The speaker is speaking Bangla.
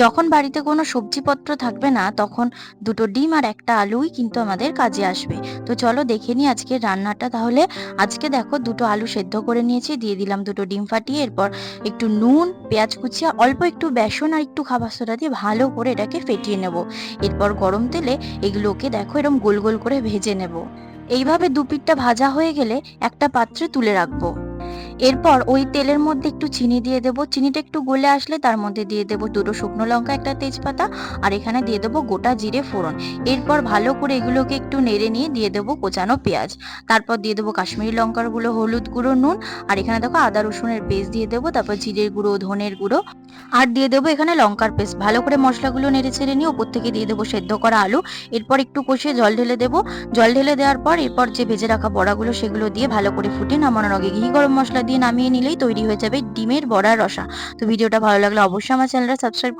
যখন বাড়িতে কোনো সবজিপত্র থাকবে না তখন দুটো ডিম আর একটা আলুই কিন্তু আমাদের কাজে আসবে। তো চলো দেখে নিই আজকের রান্নাটা তাহলে। আজকে দেখো দুটো আলু সেদ্ধ করে নিয়েছি, দিয়ে দিলাম দুটো ডিম ফাটিয়ে, এরপর একটু নুন, পেঁয়াজ কুচি, অল্প একটু বেসন আর একটু খাবার সোডা দিয়ে ভালো করে এটাকে ফেটিয়ে নেব। এরপর গরম তেলে এগুলোকে দেখো এরকম গোল গোল করে ভেজে নেব। এইভাবে দুপিঠটা ভাজা হয়ে গেলে একটা পাত্রে তুলে রাখবো। এরপর ওই তেলের মধ্যে একটু চিনি দিয়ে দেবো, চিনিটা একটু গলে আসলে তার মধ্যে দিয়ে দেবো দুটো শুকনো লঙ্কা, একটা তেজপাতা, আর এখানে দিয়ে দেবো গোটা জিরে ফোড়ন। এরপর ভালো করে এগুলোকে একটু নেড়ে নিয়ে দিয়ে দেবো কোচানো পেঁয়াজ, তারপর দিয়ে দেবো কাশ্মীরি লঙ্কার গুঁড়ো, হলুদ গুঁড়ো, নুন, আর এখানে দেখো আদা রসুনের পেস্ট দিয়ে দেবো, তারপর জিরের গুঁড়ো, ধনের গুঁড়ো, আর দিয়ে দেবো এখানে লঙ্কার পেস্ট। ভালো করে মশলাগুলো নেড়ে ছেড়ে নিয়ে ওপর থেকে দিয়ে দেবো সেদ্ধ করা আলু। এরপর একটু কষিয়ে জল ঢেলে দেবো। জল ঢেলে দেওয়ার পর এরপর যে ভেজে রাখা বড়াগুলো সেগুলো দিয়ে ভালো করে ফুটিয়ে নামানোর আগে ঘি গরম মশলা দিয়ে নামিয়ে নিলেই তৈরি হয়ে যাবে ডিমের বড়ার রসা। তো ভিডিওটা ভালো লাগলে অবশ্যই আমার চ্যানেলটা সাবস্ক্রাইব